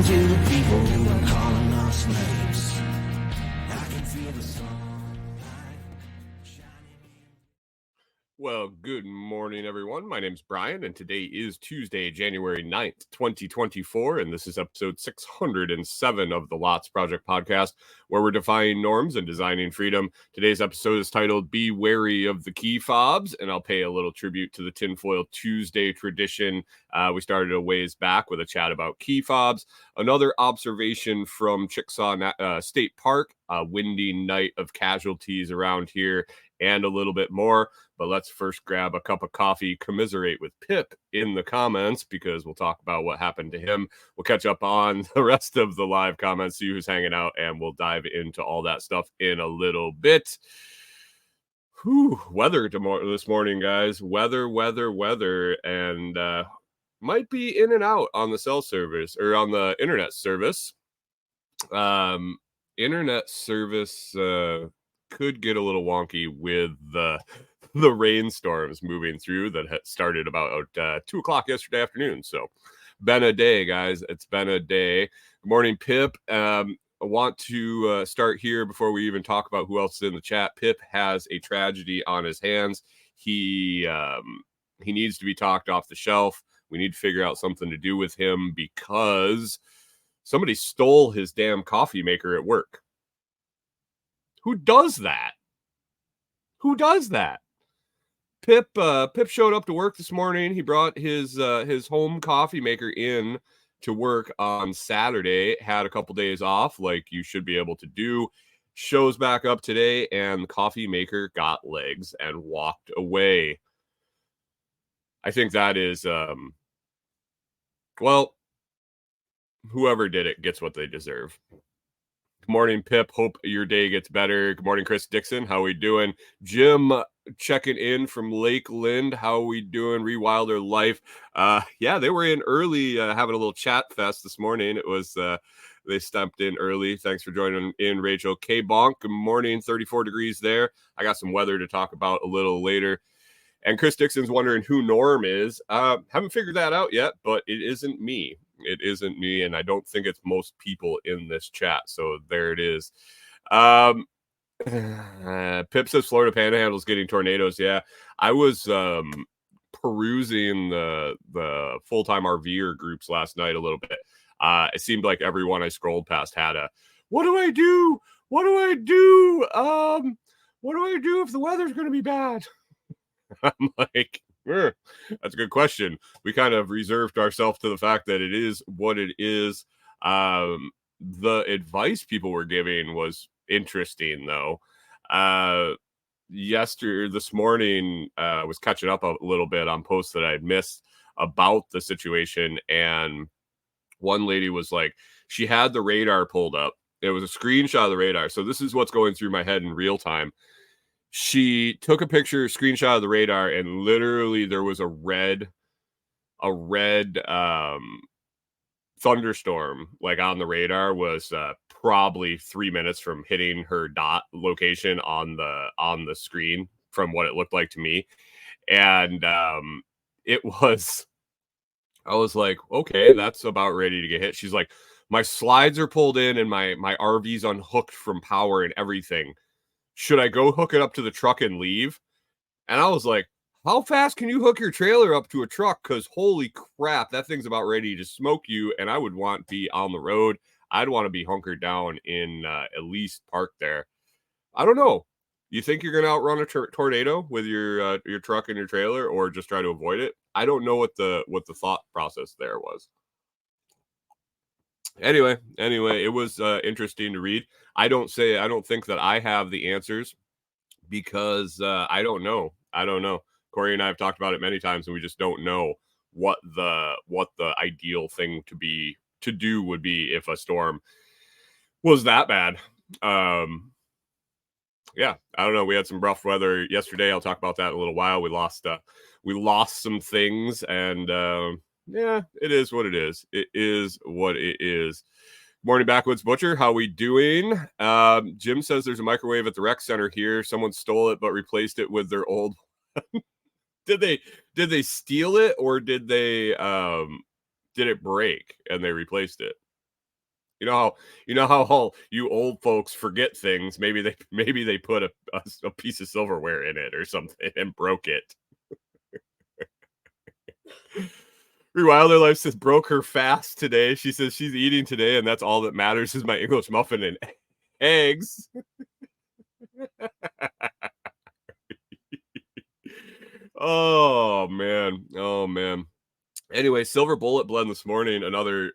sing to the people who are calling us names. I can feel the sunlight shining. Well, good morning, everyone. My name's Brian, and today is Tuesday, January 9th, 2024, and this is episode 607 of the Lots Project podcast, where we're defying norms and designing freedom. Today's episode is titled Be Wary of the Key Fobs, and I'll pay a little tribute to the Tinfoil Tuesday tradition. We started a ways back with a chat about key fobs. Another observation from Chickasaw State Park, a windy night of casualties around here, and a little bit more. But let's first grab a cup of coffee, commiserate with Pip in the comments, because we'll talk about what happened to him. We'll catch up on the rest of the live comments, see who's hanging out, and we'll dive into all that stuff in a little bit. Weather this morning, guys. Weather, and might be in and out on the cell service or on the internet service. Internet service could get a little wonky with the rainstorms moving through that had started about 2 o'clock yesterday afternoon. So been a day, guys. It's been a day. Good morning, Pip. I want to start here before we even talk about who else is in the chat. Pip has a tragedy on his hands. He needs to be talked off the shelf. We need to figure out something to do with him because somebody stole his damn coffee maker at work. Who does that? Who does that? Pip showed up to work this morning. He brought his home coffee maker in to work on Saturday. Had a couple days off, like you should be able to do. Shows back up today, and the coffee maker got legs and walked away. I think that is, well, whoever did it gets what they deserve. Good morning, Pip. Hope your day gets better. Good morning, Chris Dixon. How we doing? Jim checking in from Lakeland. How we doing? Rewilder Life. Yeah, they were in early, having a little chat fest this morning. It was they stepped in early. Thanks for joining in, Rachel. K Bonk. Good morning. 34 degrees there. I got some weather to talk about a little later. And Chris Dixon's wondering who Norm is. Haven't figured that out yet, but it isn't me. It isn't me, and I don't think it's most people in this chat. So there it is. Pip says Florida Panhandle's getting tornadoes. Yeah, I was perusing the full-time RVer groups last night a little bit. It seemed like everyone I scrolled past had a, what do I do? What do I do? What do I do if the weather's going to be bad? I'm like, that's a good question. We kind of reserved ourselves to the fact that it is what it is. The advice people were giving was interesting, though. This morning, I was catching up a little bit on posts that I'd missed about the situation, and one lady was like, she had the radar pulled up. It was a screenshot of the radar. So this is what's going through my head in real time. She took a screenshot of the radar, and literally there was a red thunderstorm like on the radar was probably 3 minutes from hitting her dot location on the screen from what it looked like to me. And I was like, okay, that's about ready to get hit. She's like, my slides are pulled in and my RV's unhooked from power and everything. Should I go hook it up to the truck and leave? And I was like, how fast can you hook your trailer up to a truck? Because holy crap, that thing's about ready to smoke you. And I would want to be on the road. I'd want to be hunkered down in at least parked there. I don't know. You think you're going to outrun a tornado with your truck and your trailer, or just try to avoid it? I don't know what the thought process there was. Anyway, it was interesting to read. I don't think that I have the answers because I don't know. Corey and I have talked about it many times, and we just don't know what the ideal thing to do would be if a storm was that bad. Yeah, I don't know. We had some rough weather yesterday. I'll talk about that in a little while. We lost some things, and yeah, it is what it is. It is what it is. Morning, Backwoods Butcher. How we doing? Jim says there's a microwave at the rec center here. Someone stole it but replaced it with their old. Did they steal it, or did it break and they replaced it? you know how all you old folks forget things. Maybe they put a piece of silverware in it or something and broke it. Rewilder Life says broke her fast today. She says she's eating today, and that's all that matters is my English muffin and eggs. Oh man. Oh man. Anyway, Silver Bullet blend this morning. Another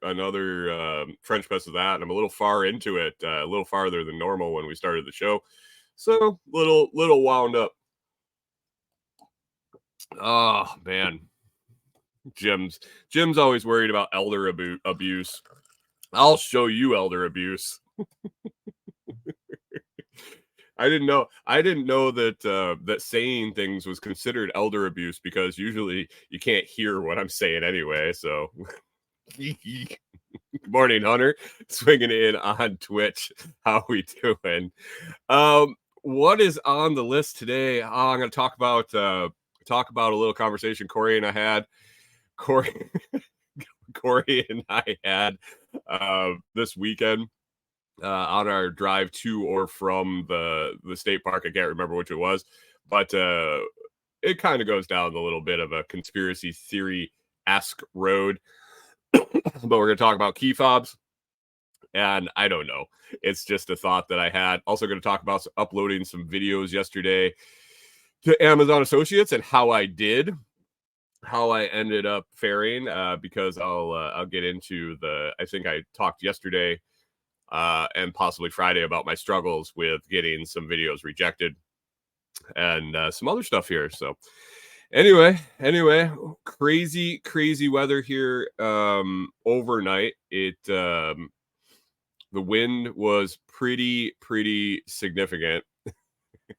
French press of that, and I'm a little far into it, a little farther than normal when we started the show, so little wound up. Oh man, Jim's always worried about elder abuse. I'll show you elder abuse. I didn't know that that saying things was considered elder abuse because usually you can't hear what I'm saying anyway. So, good morning, Hunter, swinging in on Twitch. How we doing? What is on the list today? I'm going to talk about a little conversation Corey and I had. Corey and I had this weekend. On our drive to or from the state park. I can't remember which it was, but it kind of goes down a little bit of a conspiracy theory-esque road. But we're going to talk about key fobs, and I don't know. It's just a thought that I had. Also going to talk about uploading some videos yesterday to Amazon Associates and how I ended up faring, because I'll get into I think I talked yesterday and possibly Friday about my struggles with getting some videos rejected and some other stuff here. So anyway, crazy weather here overnight. The wind was pretty significant.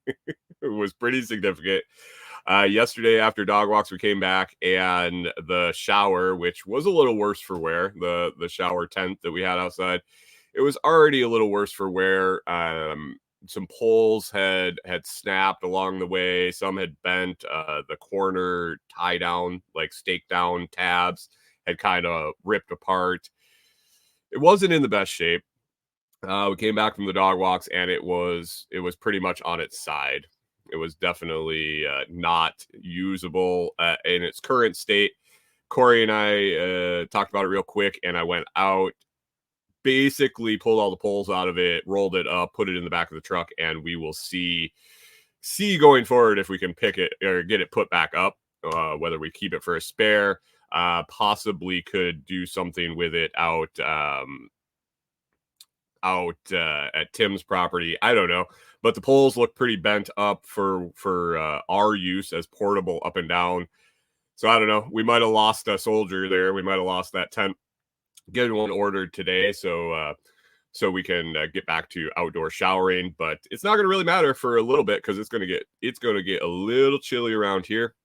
It was pretty significant. Yesterday after dog walks, we came back and the shower, which was a little worse for wear, the shower tent that we had outside, it was already a little worse for wear. Some poles had snapped along the way. Some had bent. The corner tie down, like stake down tabs had kind of ripped apart. It wasn't in the best shape. We came back from the dog walks and it was pretty much on its side. It was definitely not usable in its current state. Corey and I talked about it real quick, and I went out, basically pulled all the poles out of it, rolled it up, put it in the back of the truck, and we will see going forward if we can pick it or get it put back up, whether we keep it for a spare, possibly could do something with it out at Tim's property. I don't know, but the poles look pretty bent up for our use as portable up and down. So I don't know. We might have lost a soldier there. We might have lost that tent. Getting one ordered today, so we can get back to outdoor showering. But it's not going to really matter for a little bit because it's going to get a little chilly around here.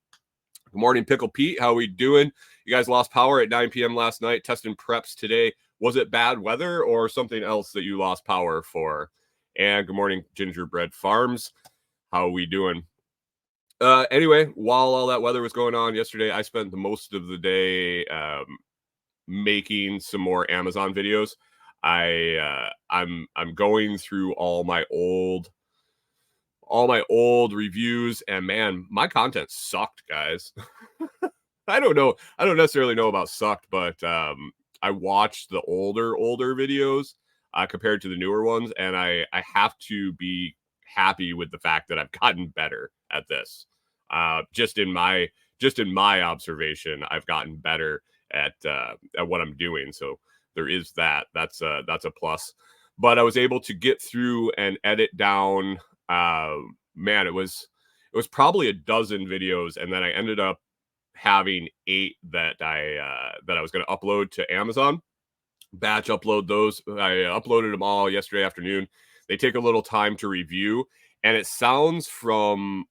Good morning, Pickle Pete. How we doing? You guys lost power at 9 p.m. last night. Testing preps today. Was it bad weather or something else that you lost power for? And good morning, Gingerbread Farms. How we doing? Anyway, while all that weather was going on yesterday, I spent the most of the day making some more Amazon videos. I'm going through all my old reviews, and man, my content sucked, guys. I don't necessarily know about sucked, but I watched the older videos compared to the newer ones, and I have to be happy with the fact that I've gotten better at this. Just in my observation, I've gotten better at what I'm doing. So there is that. That's a plus. But I was able to get through and edit down. Man, it was probably a dozen videos, and then I ended up having 8 that I was going to upload to Amazon. Batch upload those. I uploaded them all yesterday afternoon. They take a little time to review, and it sounds from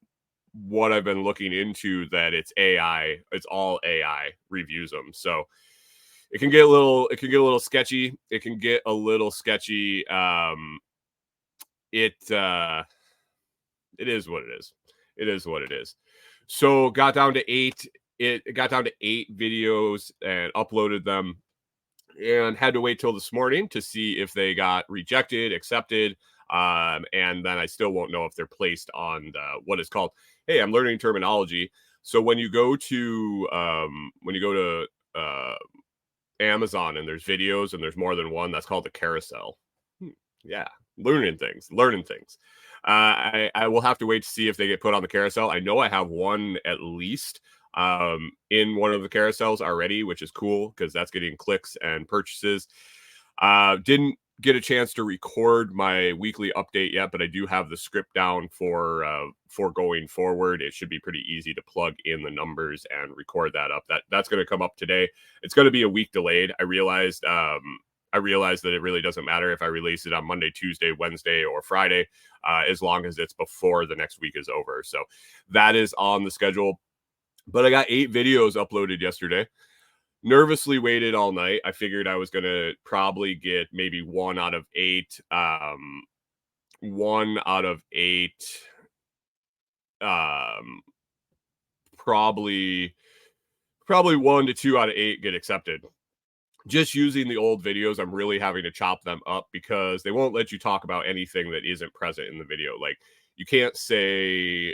what I've been looking into that it's AI. It's all AI reviews them. So it can get a little sketchy. It is what it is. So got down to 8. It got down to 8 videos and uploaded them. and had to wait till this morning to see if they got rejected, accepted, and then I still won't know if they're placed on what is called. Hey, I'm learning terminology. So when you go to Amazon and there's videos and there's more than one, that's called the carousel. Yeah, learning things. I will have to wait to see if they get put on the carousel. I know I have one at least in one of the carousels already, which is cool because that's getting clicks and purchases. Didn't get a chance to record my weekly update yet, but I do have the script down for going forward. It should be pretty easy to plug in the numbers and record that up. That's going to come up today. It's going to be a week delayed. I realized that it really doesn't matter if I release it on Monday, Tuesday, Wednesday, or Friday, as long as it's before the next week is over. So that is on the schedule. But I got 8 videos uploaded yesterday. Nervously waited all night. I figured I was going to probably get maybe 1 out of 8. 1 out of 8. Probably 1 to 2 out of 8 get accepted. Just using the old videos, I'm really having to chop them up because they won't let you talk about anything that isn't present in the video. Like, you can't say,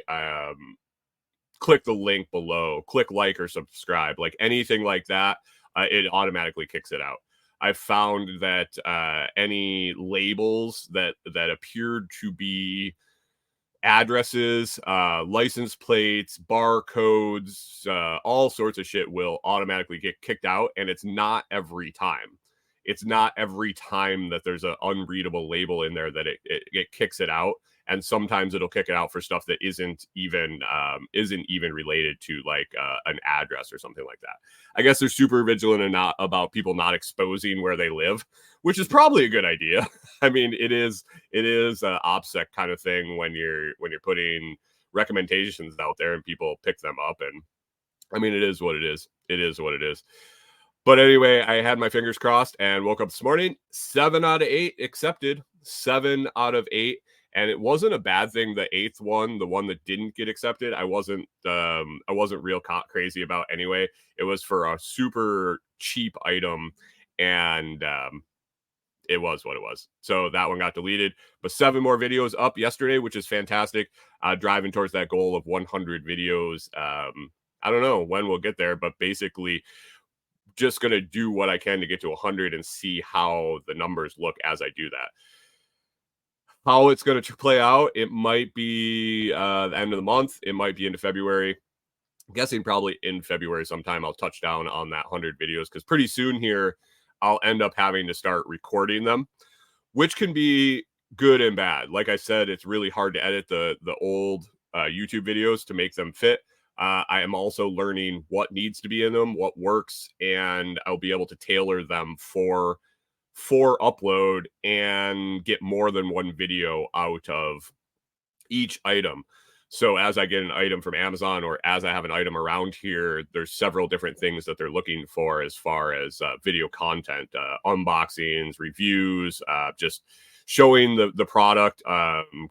click the link below, click like or subscribe, like anything like that. It automatically kicks it out. I found that any labels that appeared to be addresses, license plates, barcodes, all sorts of shit will automatically get kicked out. And it's not every time. It's not every time that there's an unreadable label in there that it kicks it out. And sometimes it'll kick it out for stuff that isn't even related to like an address or something like that. I guess they're super vigilant about people not exposing where they live, which is probably a good idea. I mean, it is an OPSEC kind of thing when you're putting recommendations out there and people pick them up. And I mean, it is what it is. It is what it is. But anyway, I had my fingers crossed and woke up this morning. 7 out of 8 accepted. 7 out of 8. And it wasn't a bad thing. The 8th one, the one that didn't get accepted, I wasn't real crazy about anyway. It was for a super cheap item, and it was what it was. So that one got deleted. But 7 more videos up yesterday, which is fantastic. Driving towards that goal of 100 videos. I don't know when we'll get there, but basically just going to do what I can to get to 100 and see how the numbers look as I do that. How it's going to play out, it might be the end of the month. It might be into February. I'm guessing probably in February sometime I'll touch down on that 100 videos because pretty soon here I'll end up having to start recording them, which can be good and bad. Like I said, it's really hard to edit the old YouTube videos to make them fit. I am also learning what needs to be in them, what works, and I'll be able to tailor them for upload and get more than one video out of each item. So as I get an item from Amazon or as I have an item around here, there's several different things that they're looking for as far as video content, unboxings, reviews, just showing the product,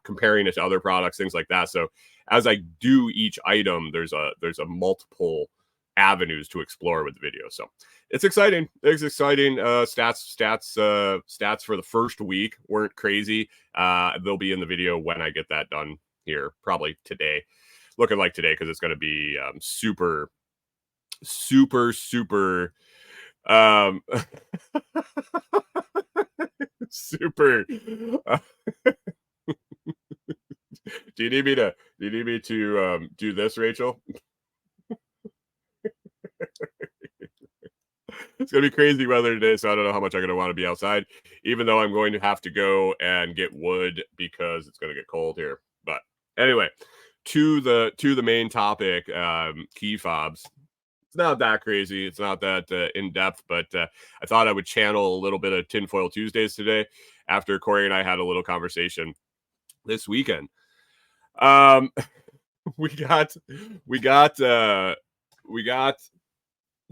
comparing it to other products, things like that. So as I do each item, there's a multiple avenues to explore with the video. So it's exciting. It's exciting. Stats for the first week weren't crazy. They'll be in the video when I get that done here, probably today. Looking like today because it's going to be super super super. Do you need me to do this, Rachel? It's going to be crazy weather today, so I don't know how much I'm going to want to be outside, even though I'm going to have to go and get wood because it's going to get cold here. But anyway, to the main topic, key fobs. It's not that crazy. It's not that in-depth, but I thought I would channel a little bit of Tinfoil Tuesdays today after Corey and I had a little conversation this weekend. We got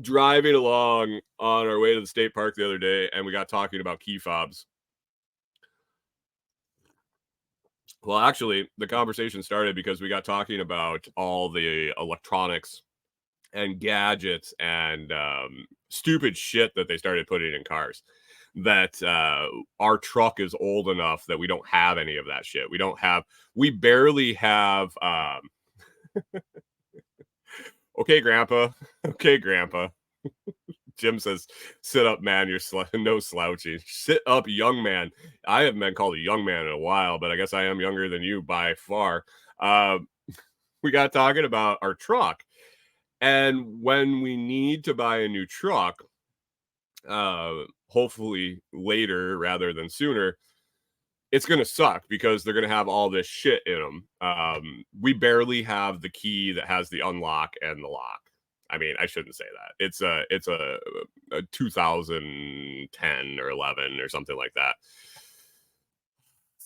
driving along on our way to the state park the other day, and we got talking about key fobs. Well, actually, the conversation started because we got talking about all the electronics and gadgets and stupid shit that they started putting in cars. That our truck is old enough that we don't have any of that shit. We barely have. Okay, Grandpa. Okay, Grandpa. Jim says, "Sit up, man. You're no slouchy. Sit up, young man." I haven't been called a young man in a while, but I guess I am younger than you by far. We got talking about our truck, and when we need to buy a new truck, hopefully later rather than sooner, it's going to suck because they're going to have all this shit in them. We barely have the key that has the unlock and the lock. I mean, I shouldn't say that. It's a 2010 or 11 or something like that.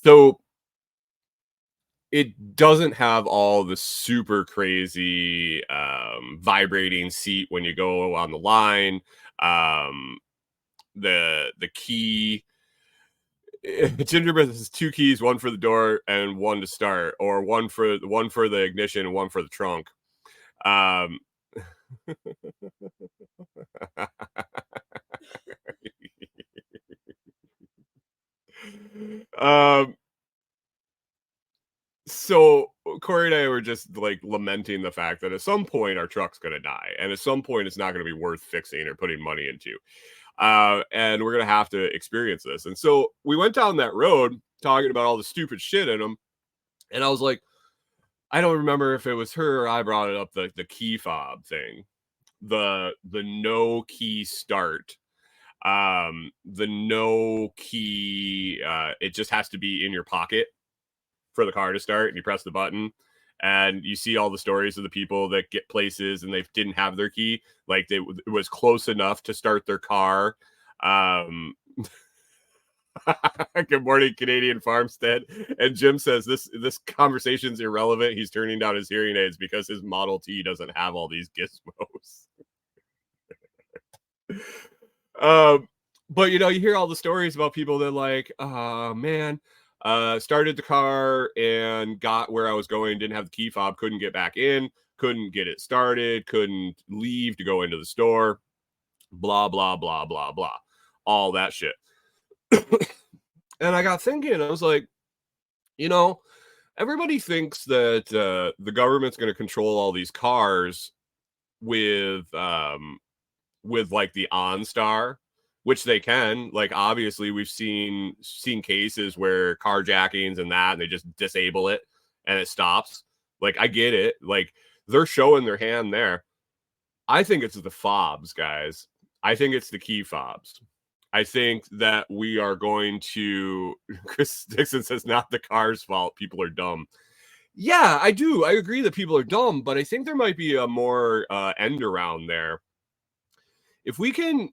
So it doesn't have all the super crazy vibrating seat when you go on the line. The key, Gingerbread has two keys, one for the door and one to start, or one for the ignition and one for the trunk. um so Corey and I were just like lamenting the fact that at some point our truck's going to die, and at some point it's not going to be worth fixing or putting money into. And we're going to have to experience this. And so we went down that road talking about all the stupid shit in them. And I was like, I don't remember if it was her or I brought it up, the key fob thing, the no key start, the no key. It just has to be in your pocket for the car to start, and you press the button. And you see all the stories of the people that get places and they didn't have their key. Like it was close enough to start their car. Good morning, Canadian Farmstead. And Jim says this conversation's irrelevant. He's turning down his hearing aids because his Model T doesn't have all these gizmos. But you hear all the stories about people that like, oh man, started the car and got where I was going, didn't have the key fob, couldn't get back in, couldn't get it started, couldn't leave to go into the store, blah, blah, blah, blah, blah, all that shit. And I got thinking, I was like, everybody thinks that the government's going to control all these cars with like the OnStar, which they can. Like, obviously we've seen cases where carjackings and that, and they just disable it and it stops. Like, I get it. Like, they're showing their hand there. I think it's the fobs, guys. I think it's the key fobs. I think that we are going to, Chris Dixon says, not the car's fault. People are dumb. Yeah, I do. I agree that people are dumb, but I think there might be a more end around there. If we can,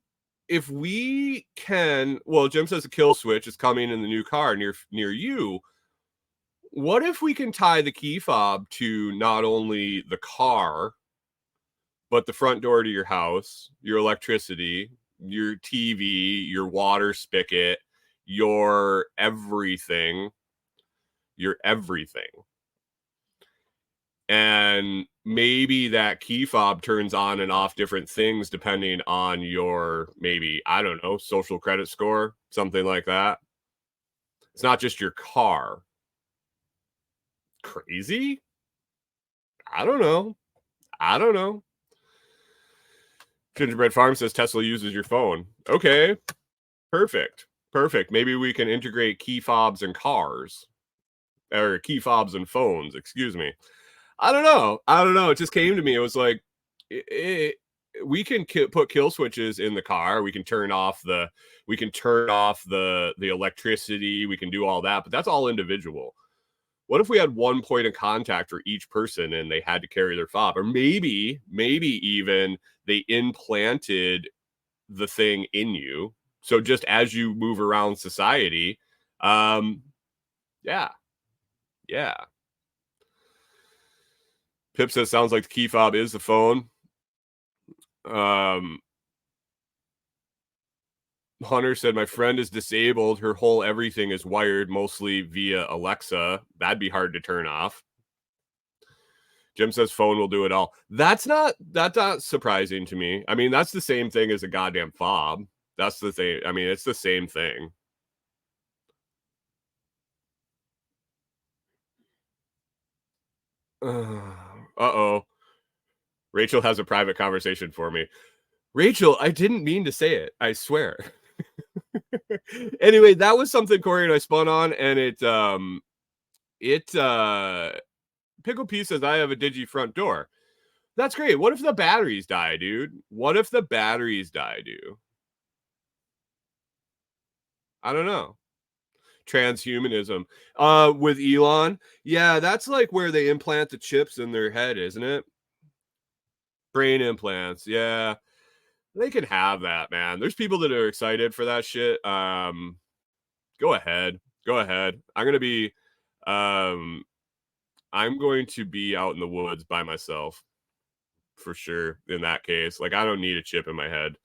well, Jim says a kill switch is coming in the new car near you. What if we can tie the key fob to not only the car, but the front door to your house, your electricity, your TV, your water spigot, your everything. And maybe that key fob turns on and off different things depending on your, maybe, I don't know, social credit score, something like that. It's not just your car. Crazy? I don't know. Gingerbread Farm says Tesla uses your phone. Okay. Perfect. Maybe we can integrate key fobs and cars. Or key fobs and phones, excuse me. I don't know. It just came to me. It was like, we can put kill switches in the car. We can turn off the electricity. We can do all that, but that's all individual. What if we had one point of contact for each person and they had to carry their fob? Or maybe even they implanted the thing in you. So just as you move around society, yeah. Pip says, sounds like the key fob is the phone. Hunter said, my friend is disabled. Her whole everything is wired mostly via Alexa. That'd be hard to turn off. Jim says phone will do it all. That's not surprising to me. I mean, that's the same thing as a goddamn fob. That's the thing. I mean, it's the same thing. Uh-oh. Rachel has a private conversation for me. Rachel, I didn't mean to say it. I swear. Anyway, that was something Corey and I spun on, and Pickle P says I have a digi front door. That's great. What if the batteries die, dude? What if the batteries die, dude? I don't know. Transhumanism. With Elon, yeah, that's like where they implant the chips in their head, isn't it? Brain implants, yeah. They can have that, man. There's people that are excited for that shit. Go ahead. I'm going to be out in the woods by myself for sure in that case. Like, I don't need a chip in my head.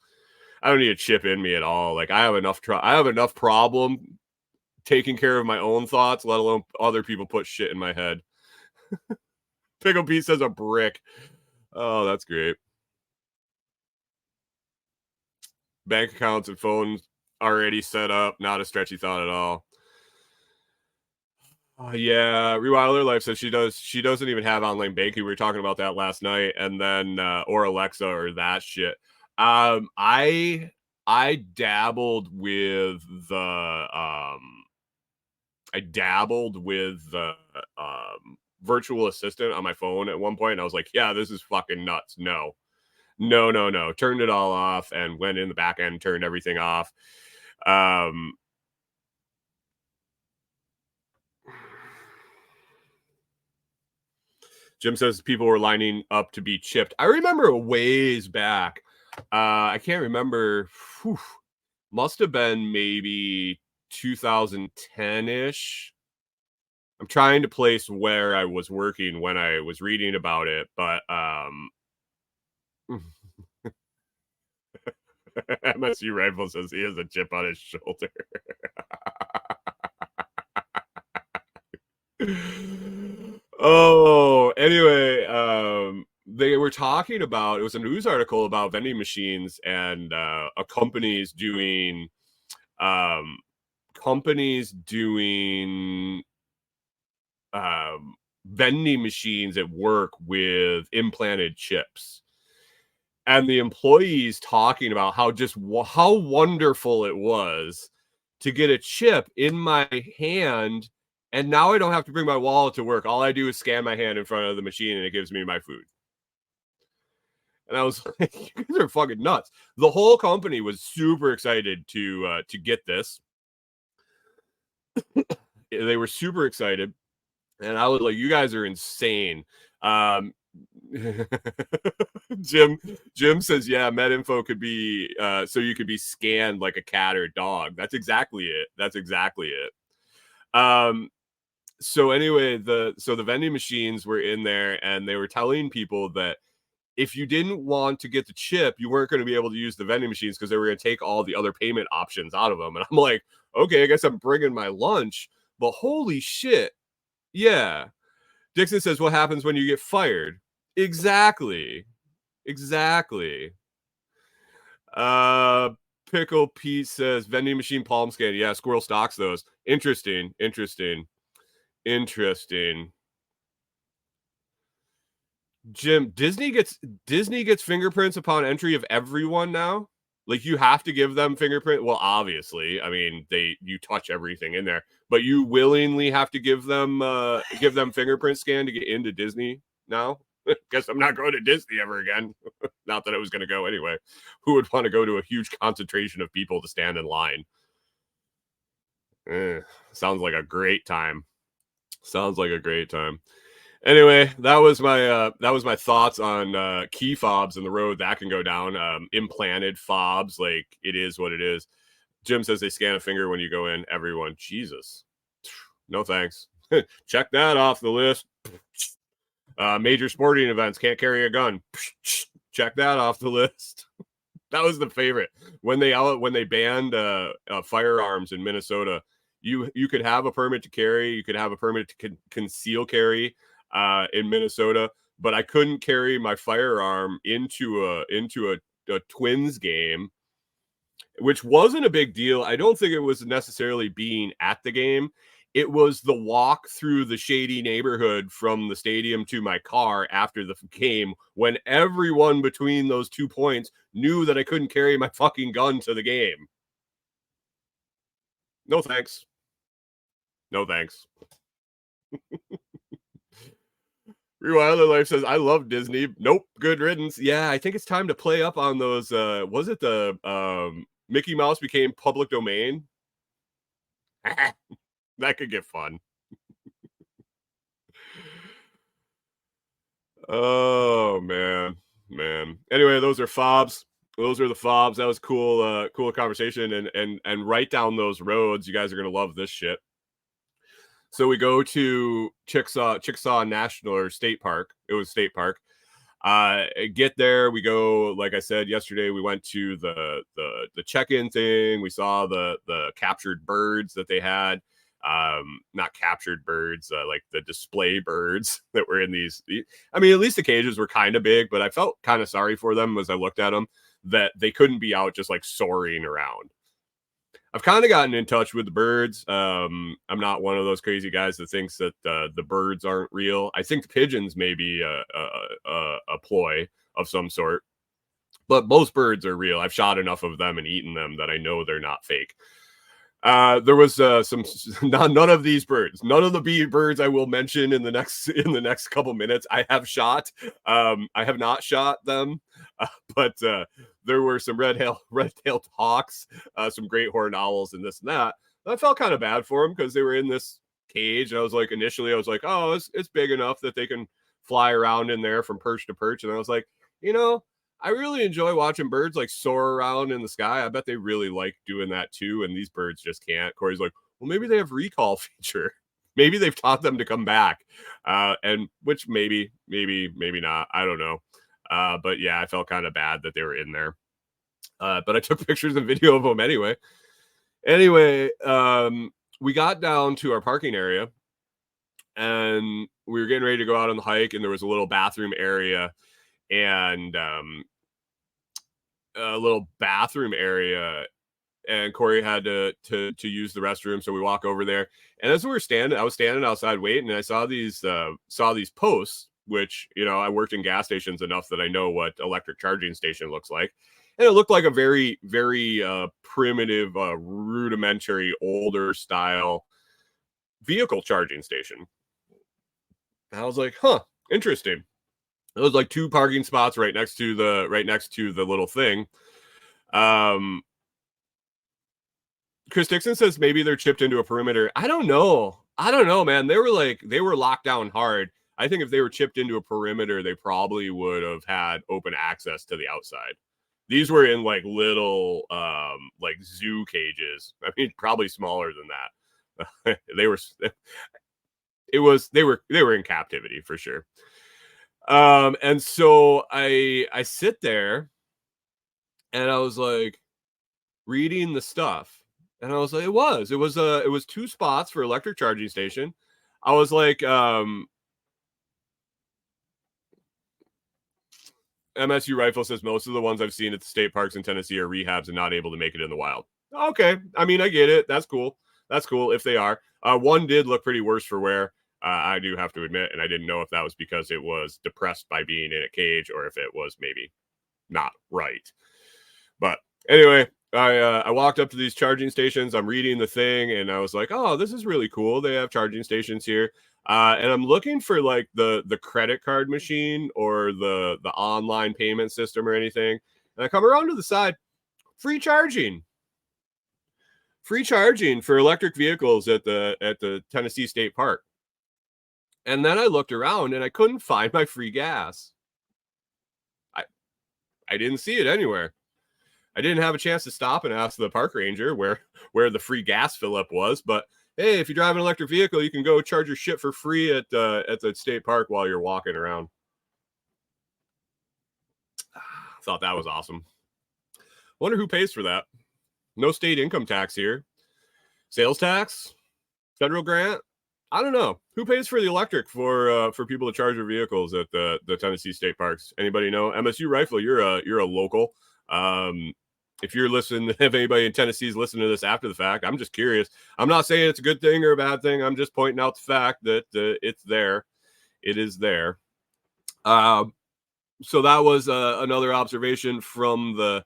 I don't need a chip in me at all. Like, I have enough problem taking care of my own thoughts, let alone other people put shit in my head. Pickle Pete says a brick. Oh, that's great. Bank accounts and phones already set up. Not a stretchy thought at all. Yeah, Rewilder Life says she doesn't even have online banking. We were talking about that last night, and then or Alexa or that shit. I dabbled with the virtual assistant on my phone at one point, and I was like, yeah, this is fucking nuts. No. Turned it all off and went in the back end, turned everything off. Jim says people were lining up to be chipped. I remember a ways back. I can't remember. Must have been maybe 2010-ish. I'm trying to place where I was working when I was reading about it, but MSU Rifle says he has a chip on his shoulder. Oh, anyway, they were talking about, it was a news article about vending machines and companies doing vending machines at work with implanted chips, and the employees talking about how wonderful it was to get a chip in my hand, and now I don't have to bring my wallet to work. All I do is scan my hand in front of the machine and it gives me my food. And I was like, you guys are fucking nuts. The whole company was super excited to get this. They were super excited. And I was like, you guys are insane. Jim says, yeah, MedInfo could be so you could be scanned like a cat or a dog. That's exactly it. So anyway, the vending machines were in there, and they were telling people that if you didn't want to get the chip, you weren't going to be able to use the vending machines because they were going to take all the other payment options out of them. And I'm like, okay, I guess I'm bringing my lunch, but holy shit. Yeah. Dixon says, what happens when you get fired? Exactly. Pickle Pete says, vending machine palm scan. Yeah, Squirrel stocks those. Interesting. Jim, Disney gets fingerprints upon entry of everyone now. Like, you have to give them fingerprint. Well, obviously, I mean, you touch everything in there, but you willingly have to give them fingerprint scan to get into Disney now. Guess I'm not going to Disney ever again. Not that I was going to go anyway. Who would want to go to a huge concentration of people to stand in line? Sounds like a great time. Anyway, that was my thoughts on key fobs and the road that can go down. Implanted fobs, like, it is what it is. Jim says they scan a finger when you go in. Everyone, Jesus, no thanks. Check that off the list. Major sporting events, can't carry a gun. Check that off the list. That was the favorite when they banned firearms in Minnesota. You could have a permit to carry. You could have a permit to conceal carry in Minnesota, but I couldn't carry my firearm into a Twins game, which wasn't a big deal. I don't think it was necessarily being at the game. It was the walk through the shady neighborhood from the stadium to my car after the game, when everyone between those 2 points knew that I couldn't carry my fucking gun to the game. No thanks. No thanks. Rewilder Life says, I love Disney. Nope, good riddance. Yeah, I think it's time to play up on those. Was it the Mickey Mouse became public domain? That could get fun. Oh man. Anyway, those are fobs. Those are the fobs. That was cool. Cool conversation. And right down those roads, you guys are gonna love this shit. So we go to Chickasaw National or State Park. It was State Park. Get there. We go, like I said yesterday, we went to the check-in thing. We saw the captured birds that they had. Not captured birds, like the display birds that were in these. I mean, at least the cages were kind of big, but I felt kind of sorry for them as I looked at them, that they couldn't be out just like soaring around. I've kind of gotten in touch with the birds. I'm not one of those crazy guys that thinks that the birds aren't real. I think the pigeons may be a ploy of some sort, but most birds are real. I've shot enough of them and eaten them that I know they're not fake. There was none of these birds, none of the birds I will mention in the next couple minutes. I have shot. I have not shot them, but there were some red-tailed hawks, some great horned owls, and this and that. And I felt kind of bad for them because they were in this cage, and I was like, initially, I was like, oh, it's big enough that they can fly around in there from perch to perch, and I was like, I really enjoy watching birds like soar around in the sky. I bet they really like doing that too. And these birds just can't. Corey's like, well, maybe they have recall feature. Maybe they've taught them to come back. And which maybe not. I don't know. But yeah, I felt kind of bad that they were in there. But I took pictures and video of them anyway. Anyway, we got down to our parking area and we were getting ready to go out on the hike, and there was a little bathroom area. And a little bathroom area, and Corey had to use the restroom, so we walk over there. And as we were standing, I was standing outside waiting, and I saw these posts, which I worked in gas stations enough that I know what electric charging station looks like, and it looked like a very very primitive, rudimentary, older style vehicle charging station. And I was like, huh, interesting. It was like 2 parking spots right next to the little thing. Chris Dixon says maybe they're chipped into a perimeter. I don't know, man. They were locked down hard. I think if they were chipped into a perimeter, they probably would have had open access to the outside. These were in like little like zoo cages. I mean, probably smaller than that. They were in captivity for sure. And so I sit there and I was like reading the stuff, and I was like, it was 2 spots for electric charging station. I was like, MSU Rifle says most of the ones I've seen at the state parks in Tennessee are rehabs and not able to make it in the wild. Okay. I mean, I get it. That's cool if they are. One did look pretty worse for wear. I do have to admit, and I didn't know if that was because it was depressed by being in a cage or if it was maybe not right. But anyway, I walked up to these charging stations. I'm reading the thing, and I was like, oh, this is really cool. They have charging stations here. And I'm looking for like the credit card machine or the online payment system or anything. And I come around to the side, free charging for electric vehicles at the Tennessee State Park. And then I looked around and I couldn't find my free gas. I didn't see it anywhere. I didn't have a chance to stop and ask the park ranger where the free gas fill up was. But hey, if you drive an electric vehicle, you can go charge your shit for free at the state park while you're walking around. Thought that was awesome. Wonder who pays for that. No state income tax here. Sales tax, federal grant. I don't know who pays for the electric for people to charge their vehicles at the Tennessee state parks. Anybody know? MSU Rifle, you're a local. If you're listening, if anybody in Tennessee is listening to this after the fact, I'm just curious. I'm not saying it's a good thing or a bad thing. I'm just pointing out the fact that it's there. It is there. So that was another observation from the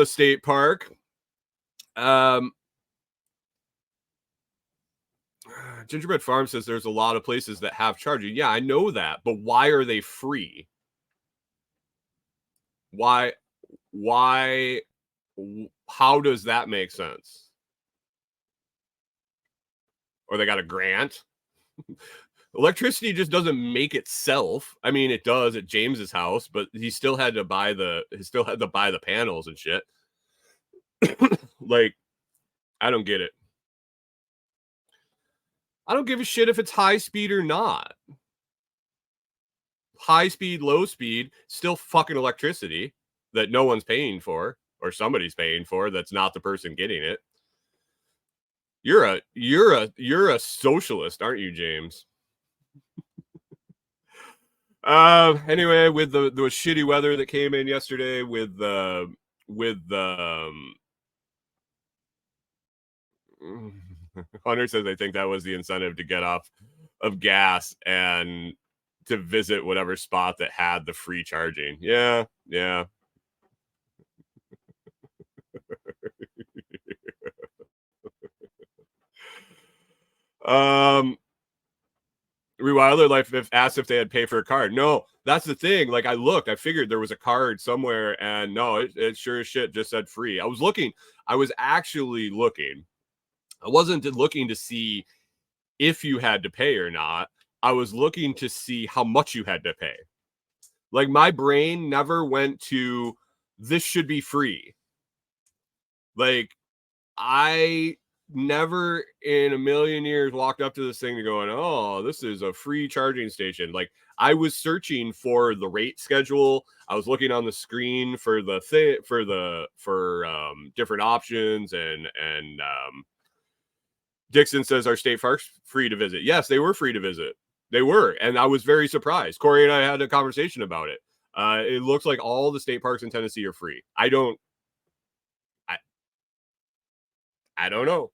state park. Gingerbread Farm says there's a lot of places that have charging. Yeah, I know that, but why are they free? Why? How does that make sense? Or they got a grant? Electricity just doesn't make itself. I mean, it does at James's house, but he still had to buy the panels and shit. Like, I don't get it. I don't give a shit if it's high speed or not. High speed, low speed, still fucking electricity that no one's paying for, or somebody's paying for that's not the person getting it. You're a socialist, aren't you, James? Anyway, with the shitty weather that came in yesterday, with Hunter says I think that was the incentive to get off of gas and to visit whatever spot that had the free charging. Yeah. Rewilder Life asked if they had paid for a card. No, that's the thing. Like, I looked, I figured there was a card somewhere, and no, it sure as shit just said free. I was actually looking. I wasn't looking to see if you had to pay or not. I was looking to see how much you had to pay. Like, my brain never went to, this should be free. Like, I never in a million years walked up to this thing and going, oh, this is a free charging station. Like, I was searching for the rate schedule. I was looking on the screen for the thing for different options, and Dixon says, our state parks free to visit? Yes, they were free to visit. They were, and I was very surprised. Corey and I had a conversation about it. It looks like all the state parks in Tennessee are free. I don't know.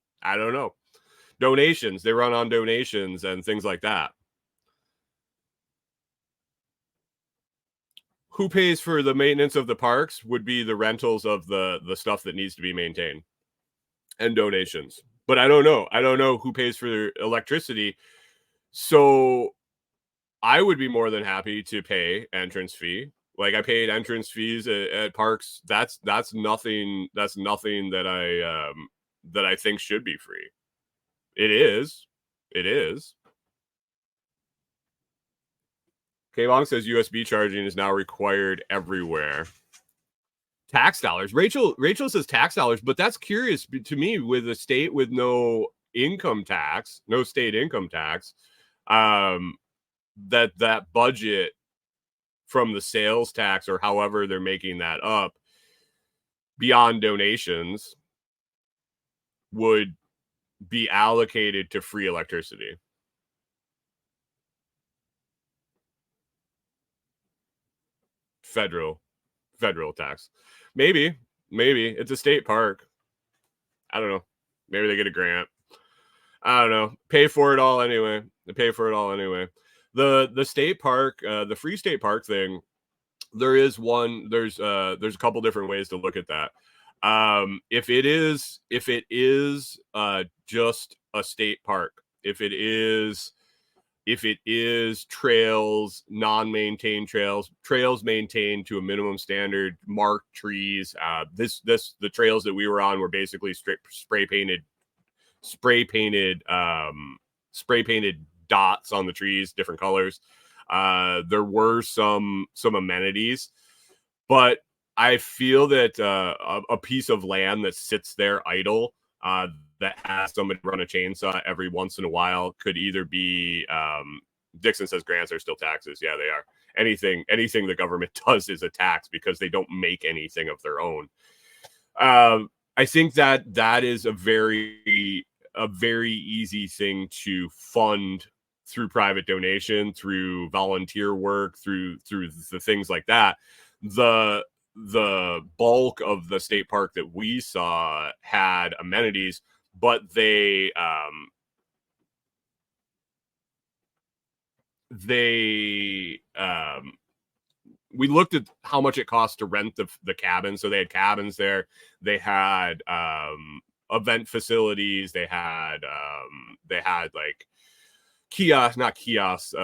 Donations. They run on donations and things like that. Who pays for the maintenance of the parks would be the rentals of the stuff that needs to be maintained and donations. But I don't know. I don't know who pays for electricity. So I would be more than happy to pay entrance fee. Like, I paid entrance fees at parks. That's nothing. That's nothing that I think should be free. It is. K Long says USB charging is now required everywhere. Tax dollars. Rachel says tax dollars, but that's curious to me, with a state with no income tax, no state income tax, that budget from the sales tax, or however they're making that up, beyond donations, would be allocated to free electricity. Federal tax. Maybe it's a state park. I don't know. Maybe they get a grant. I don't know. Pay for it all anyway. They pay for it all anyway. The state park, the free state park thing, there's a couple different ways to look at that. If it is just a state park, if it is trails, non-maintained trails maintained to a minimum standard, marked trees, the trails that we were on were basically spray painted dots on the trees, different colors. There were some amenities, but I feel that a piece of land that sits there idle, that has somebody run a chainsaw every once in a while, could either be, Dixon says grants are still taxes. Yeah, they are. Anything the government does is a tax, because they don't make anything of their own. I think that is a very a very easy thing to fund through private donation, through volunteer work, through the things like that. The bulk of the state park that we saw had amenities, but they we looked at how much it cost to rent the cabin. So they had cabins there. They had event facilities. They had like not kiosks,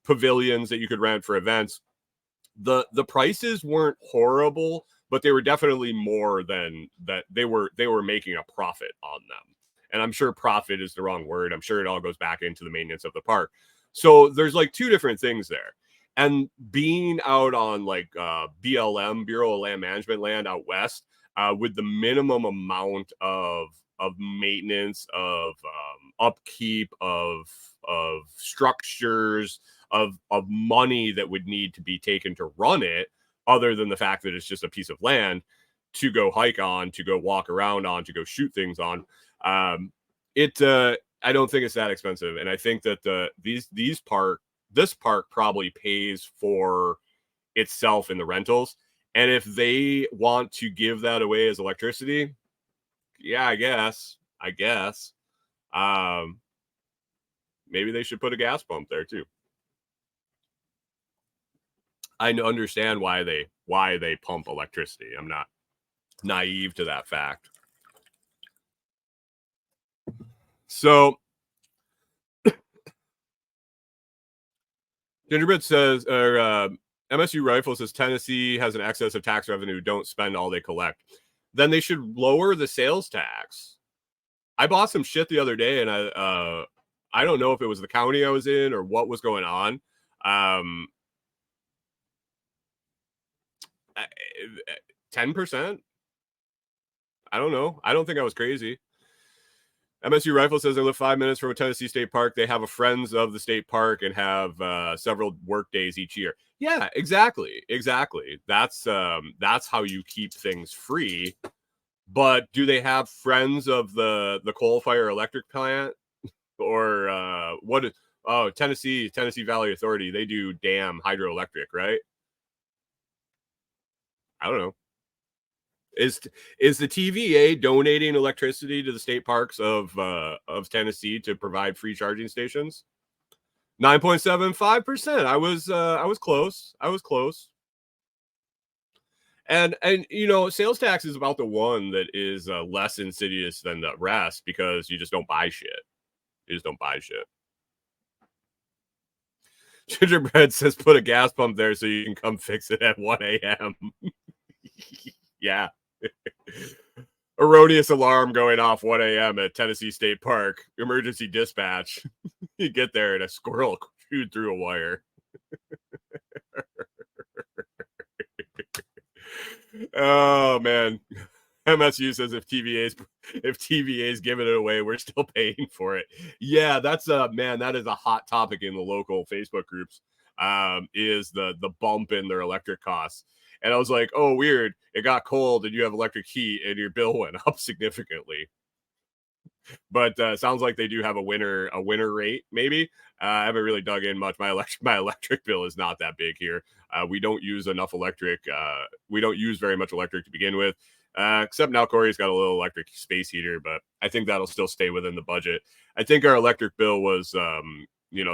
pavilions that you could rent for events. The prices weren't horrible, but they were definitely more than that. They were making a profit on them. And I'm sure profit is the wrong word. I'm sure it all goes back into the maintenance of the park. So there's like two different things there. And being out on like BLM, Bureau of Land Management land out west, with the minimum amount of maintenance, of upkeep, of structures, of money that would need to be taken to run it, other than the fact that it's just a piece of land to go hike on, to go walk around on, to go shoot things on. I don't think it's that expensive, and I think that this park probably pays for itself in the rentals. And if they want to give that away as electricity, yeah, I guess. Maybe they should put a gas pump there too. I understand why they pump electricity. I'm not naive to that fact. So Gingerbread says, or MSU Rifle says, Tennessee has an excess of tax revenue. Don't spend all they collect. Then they should lower the sales tax. I bought some shit the other day, and I don't know if it was the county I was in or what was going on. 10%? I don't know. I don't think I was crazy. MSU Rifle says they live 5 minutes from a Tennessee State Park. They have a Friends of the State Park and have several work days each year. Yeah, exactly. That's how you keep things free. But do they have Friends of the coal fire electric plant? Or what is Tennessee Valley Authority? They do dam hydroelectric, right? I don't know. Is the TVA donating electricity to the state parks of Tennessee to provide free charging stations? 9.75%. I was close. And you know, sales tax is about the one that is less insidious than the rest, because you just don't buy shit. Gingerbread says put a gas pump there so you can come fix it at 1 a.m. Yeah. Erroneous alarm going off 1 a.m. at Tennessee State Park. Emergency dispatch. You get there and a squirrel chewed through a wire. Oh man. MSU says if TVA's giving it away, we're still paying for it. Yeah, that's that is a hot topic in the local Facebook groups. Is the bump in their electric costs. And I was like, oh, weird. It got cold and you have electric heat and your bill went up significantly. But sounds like they do have a winter rate, maybe. I haven't really dug in much. My electric bill is not that big here. We don't use enough electric. We don't use very much electric to begin with. Except now Corey's got a little electric space heater, but I think that'll still stay within the budget. I think our electric bill was,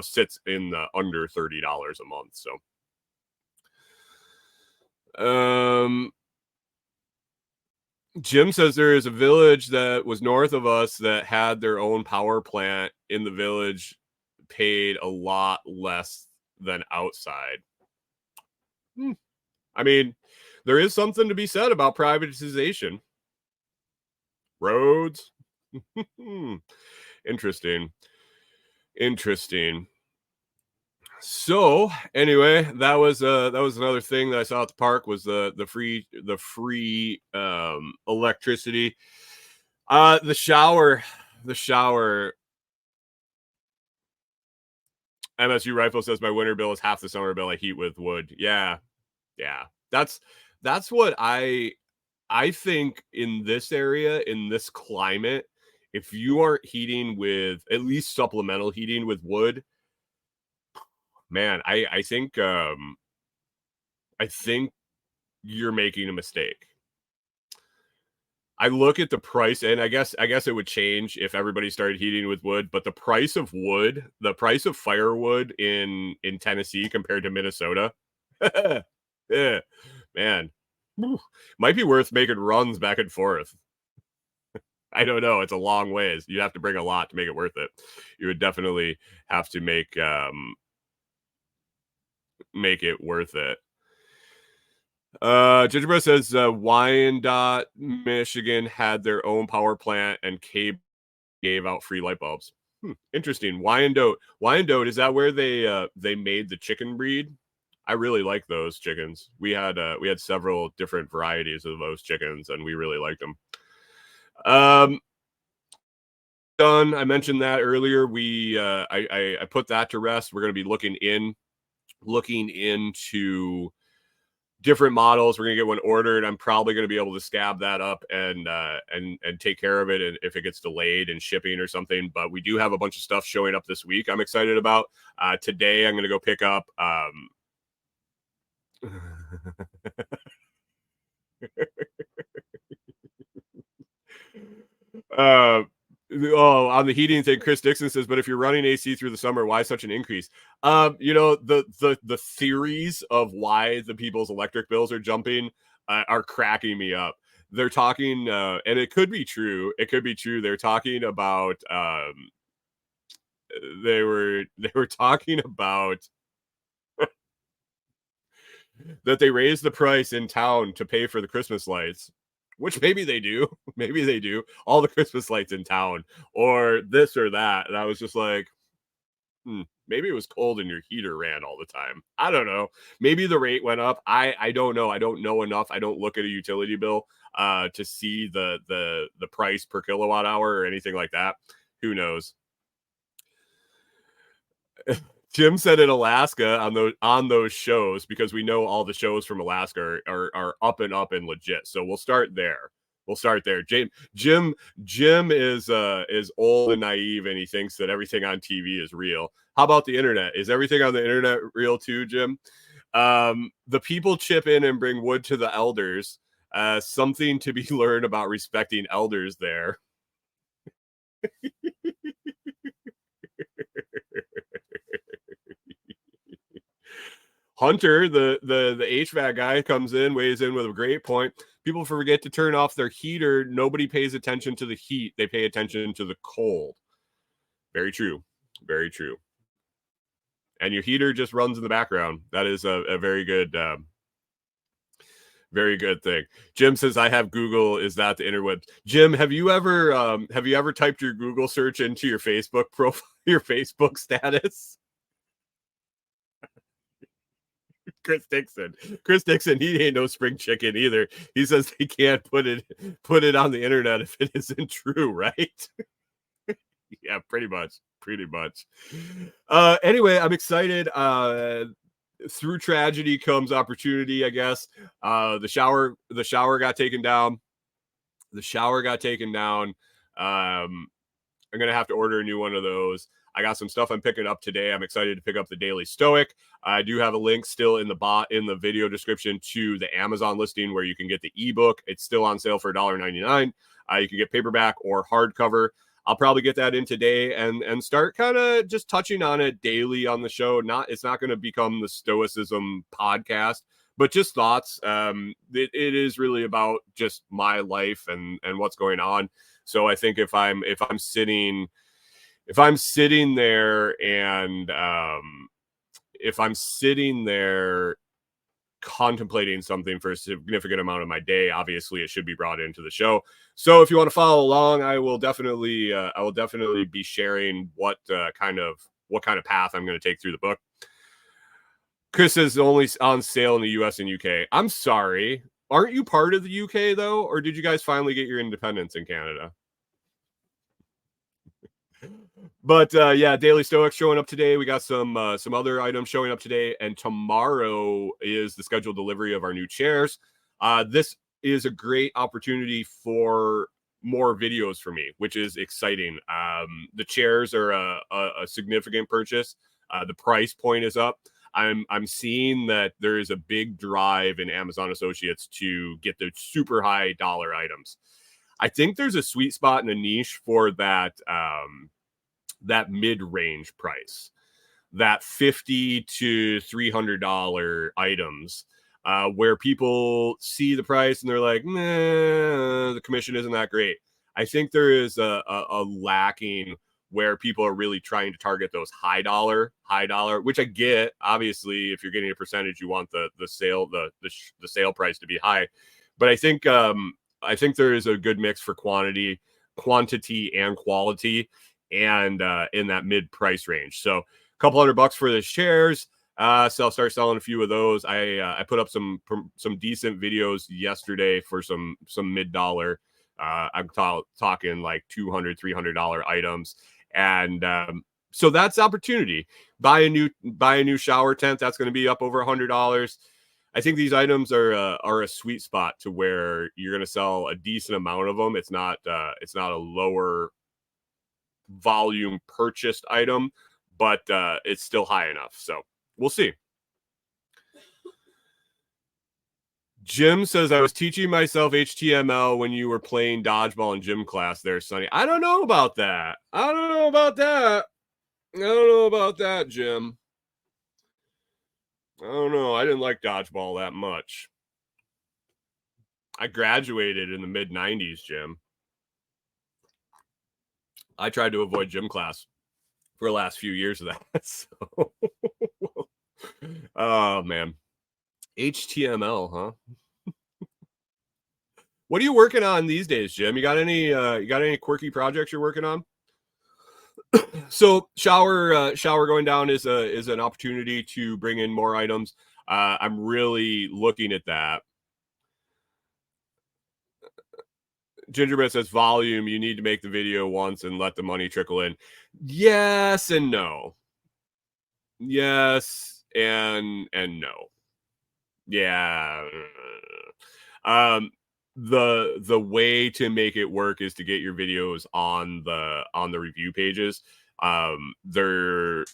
sits in the under $30 a month. So, Jim says there is a village that was north of us that had their own power plant in the village, paid a lot less than outside. I mean, there is something to be said about privatization. Roads. Interesting. So anyway, that was another thing that I saw at the park, was the free electricity. The shower. MSU Rifle says my winter bill is half the summer bill I heat with wood. Yeah. That's what I think in this area, in this climate, if you aren't heating with at least supplemental heating with wood, man, I think you're making a mistake. I look at the price, and I guess it would change if everybody started heating with wood, but the price of wood, the price of firewood in Tennessee compared to Minnesota, yeah, man, might be worth making runs back and forth. I don't know. It's a long ways. You'd have to bring a lot to make it worth it. You would definitely have to make it worth it. Gingerbread says Wyandotte, Michigan had their own power plant and gave out free light bulbs. Interesting. Wyandotte, is that where they made the chicken breed? I really like those chickens. We had several different varieties of those chickens, and we really liked them. Done. I mentioned that earlier. I put that to rest. We're going to be looking into different models. We're gonna get one ordered. I'm probably gonna be able to scab that up and take care of it, and if it gets delayed in shipping or something. But we do have a bunch of stuff showing up this week. I'm excited about. Today I'm gonna go pick up. On the heating thing, Chris Dixon says, but if you're running AC through the summer, why such an increase? The theories of why the people's electric bills are jumping are cracking me up. They're talking, and it could be true. It could be true. They're talking about, they were talking about that they raised the price in town to pay for the Christmas lights. Which maybe they do. Maybe they do. All the Christmas lights in town or this or that. And I was just like, maybe it was cold and your heater ran all the time. I don't know. Maybe the rate went up. I don't know. I don't know enough. I don't look at a utility bill to see the price per kilowatt hour or anything like that. Who knows? Jim said in Alaska on those shows, because we know all the shows from Alaska are up and legit. So we'll start there. Jim is old and naive, and he thinks that everything on TV is real. How about the internet? Is everything on the internet real too, Jim? The people chip in and bring wood to the elders. Something to be learned about respecting elders there. Hunter, the HVAC guy, comes in, weighs in with a great point. People forget to turn off their heater. Nobody pays attention to the heat. They pay attention to the cold. Very true. Very true. And your heater just runs in the background. That is a very good thing. Jim says, I have Google. Is that the interwebs? Jim, have you ever typed your Google search into your Facebook profile, your Facebook status? Chris Dixon, he ain't no spring chicken either. He says he can't put it on the internet if it isn't true, right? Yeah, pretty much. Anyway, I'm excited. Through tragedy comes opportunity, I guess. The shower got taken down. I'm gonna have to order a new one of those. I got some stuff I'm picking up today. I'm excited to pick up the Daily Stoic. I do have a link still in the video description to the Amazon listing where you can get the ebook. It's still on sale for $1.99. You can get paperback or hardcover. I'll probably get that in today and start kind of just touching on it daily on the show. It's not going to become the Stoicism podcast, but just thoughts. It is really about just my life and what's going on. So I think if I'm sitting there and if I'm sitting there contemplating something for a significant amount of my day, obviously it should be brought into the show. So if you want to follow along, I will definitely be sharing what kind of path I'm going to take through the book. Chris is only on sale in the US and UK. I'm sorry. Aren't you part of the UK though? Or did you guys finally get your independence in Canada? But yeah, Daily Stoic showing up today. We got some other items showing up today, and tomorrow is the scheduled delivery of our new chairs. This is a great opportunity for more videos for me, which is exciting. The chairs are a significant purchase. The price point is up. I'm seeing that there is a big drive in Amazon Associates to get the super high dollar items. I think there's a sweet spot and a niche for that that mid-range price, that $50 to $300 items, where people see the price and they're like, nah, the commission isn't that great. I think there is a lacking where people are really trying to target those high dollar, which I get. Obviously, if you're getting a percentage, you want the sale sale price to be high. But I think there is a good mix for quantity and quality, and in that mid price range. So a couple $100 for the chairs. So I'll start selling a few of those. I put up some decent videos yesterday for some mid-dollar. I'm talking like $200, $300 items. And so that's opportunity. Buy a new shower tent. That's going to be up over $100. I think these items are a sweet spot to where you're going to sell a decent amount of them. It's not a lower volume purchased item, but it's still high enough. So we'll see. Jim says, I was teaching myself HTML when you were playing dodgeball in gym class there, Sonny. I don't know about that. Jim. I don't know. I didn't like dodgeball that much. I graduated in the mid-90s, Jim. I tried to avoid gym class for the last few years of that. So, oh, man. HTML, huh? What are you working on these days, Jim? You got any quirky projects you're working on? So shower going down is an opportunity to bring in more items. I'm really looking at that. Gingerbread says volume. You need to make the video once and let the money trickle in. Yes and no. Yes and no. Yeah. The way to make it work is to get your videos on the review pages. They're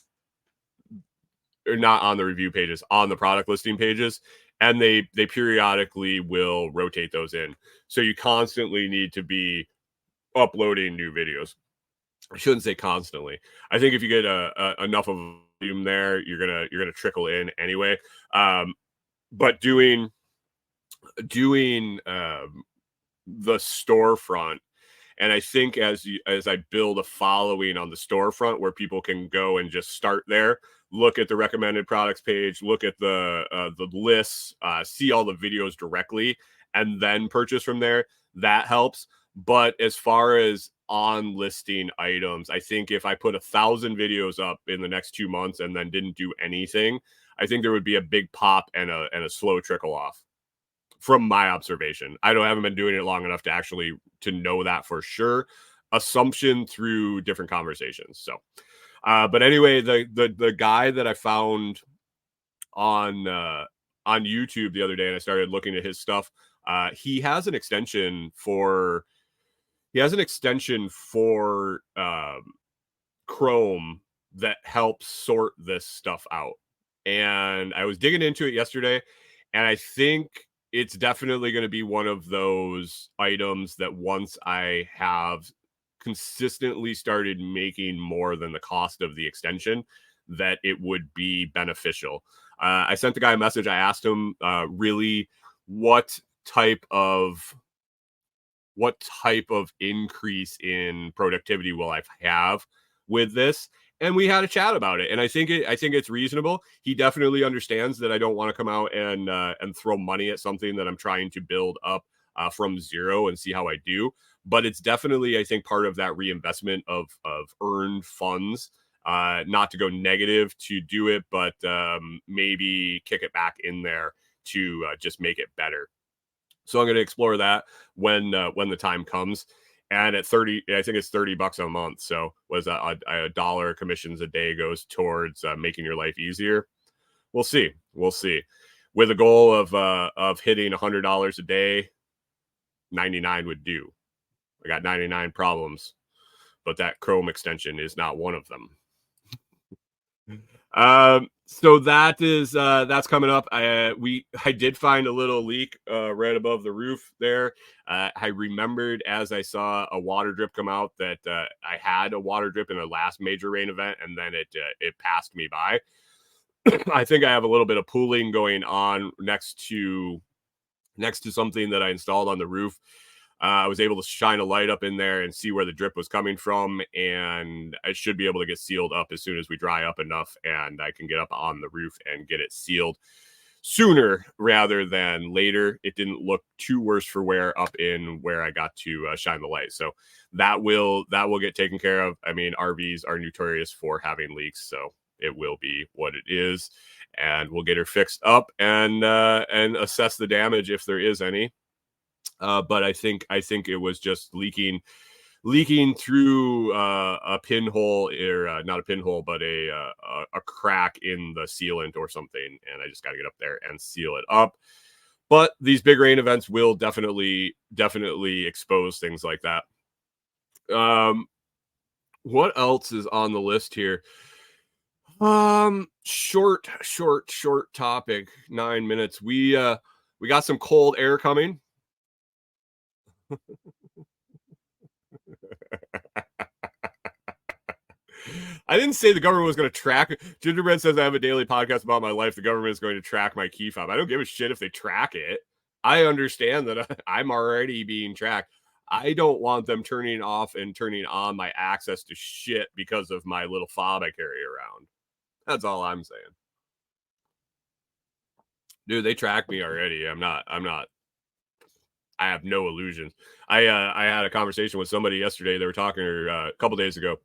not on the review pages, on the product listing pages, and they periodically will rotate those in. So you constantly need to be uploading new videos. I shouldn't say constantly. I think if you get enough of volume there, you're gonna trickle in anyway. But doing the storefront, and I think as I build a following on the storefront where people can go and just start there, look at the recommended products page, look at the lists, see all the videos directly, and then purchase from there, that helps. But as far as on listing items, I think if I put 1,000 videos up in the next 2 months and then didn't do anything, I think there would be a big pop and a slow trickle off. From my observation, I haven't been doing it long enough to know that for sure. Assumption through different conversations. So, but anyway, the guy that I found on YouTube the other day, and I started looking at his stuff. He has an extension for Chrome that helps sort this stuff out. And I was digging into it yesterday, and I think it's definitely going to be one of those items that once I have consistently started making more than the cost of the extension, that it would be beneficial. I sent the guy a message. I asked him really what type of increase in productivity will I have with this? And we had a chat about it, and I think it's reasonable. He definitely understands that I don't want to come out and throw money at something that I'm trying to build up from zero and see how I do. But it's definitely, I think, part of that reinvestment of earned funds, not to go negative to do it, but maybe kick it back in there to just make it better. So I'm going to explore that when the time comes. And at 30, I think it's $30 a month. So was that a dollar commissions a day goes towards making your life easier? We'll see. With a goal of hitting $100 a day, 99 would do. I got 99 problems, but that Chrome extension is not one of them. So that's coming up. I did find a little leak right above the roof there. I remembered as I saw a water drip come out that I had a water drip in a last major rain event, and then it passed me by. I think I have a little bit of pooling going on next to something that I installed on the roof. I was able to shine a light up in there and see where the drip was coming from, and I should be able to get sealed up as soon as we dry up enough, and I can get up on the roof and get it sealed sooner rather than later. It didn't look too worse for wear up in where I got to shine the light, so that will get taken care of. I mean, RVs are notorious for having leaks, so it will be what it is, and we'll get her fixed up and assess the damage if there is any. But I think it was just leaking through a pinhole, or not a pinhole, but a crack in the sealant or something. And I just got to get up there and seal it up. But these big rain events will definitely expose things like that. What else is on the list here? Short topic, 9 minutes. We got some cold air coming. I didn't say the government was going to track. Gingerbread says I have a daily podcast about my life. The government is going to track my key fob. I don't give a shit if they track it. I understand that I'm already being tracked. I don't want them turning off and turning on my access to shit because of my little fob I carry around. That's all I'm saying. Dude, they track me already. I'm not. I have no illusions. I had a conversation with somebody yesterday. They were talking, or a couple days ago.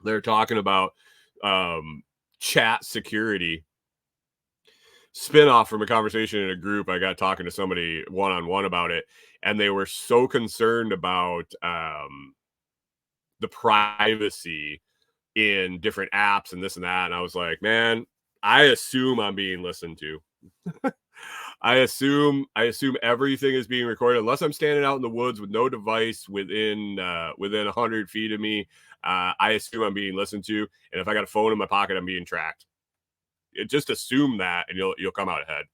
They were talking about chat security. Spinoff from a conversation in a group. I got talking to somebody one-on-one about it, and they were so concerned about the privacy in different apps and this and that. And I was like, man, I assume I'm being listened to. I assume everything is being recorded unless I'm standing out in the woods with no device within 100 feet of me. I assume I'm being listened to, and if I got a phone in my pocket, I'm being tracked. Just assume that, and you'll come out ahead.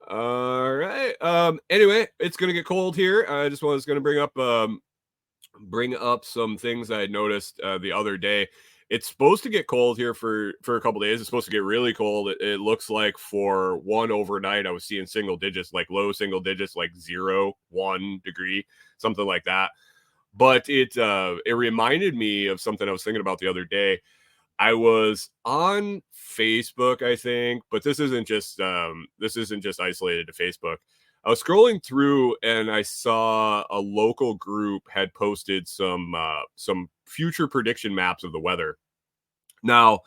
All right. Anyway, it's gonna get cold here. I just was gonna bring up some things I had noticed the other day. It's supposed to get cold here for a couple days. It's supposed to get really cold. It looks like for one overnight, I was seeing single digits, like low single digits, like 0, 1 degree, something like that. But it reminded me of something I was thinking about the other day. I was on Facebook, I think, but this isn't just isolated to Facebook. I was scrolling through and I saw a local group had posted some future prediction maps of the weather. Now,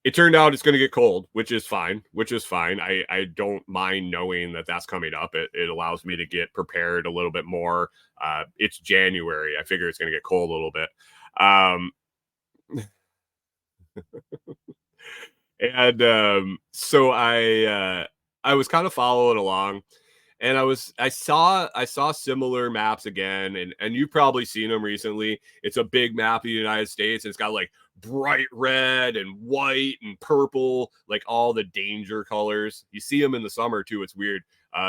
it turned out it's going to get cold, which is fine. I don't mind knowing that that's coming up. It allows me to get prepared a little bit more. It's January. I figure it's going to get cold a little bit. So I was kind of following along, and I saw similar maps again, and you've probably seen them recently. It's a big map of the United States, and it's got like bright red and white and purple, like all the danger colors. You see them in the summer too. It's weird.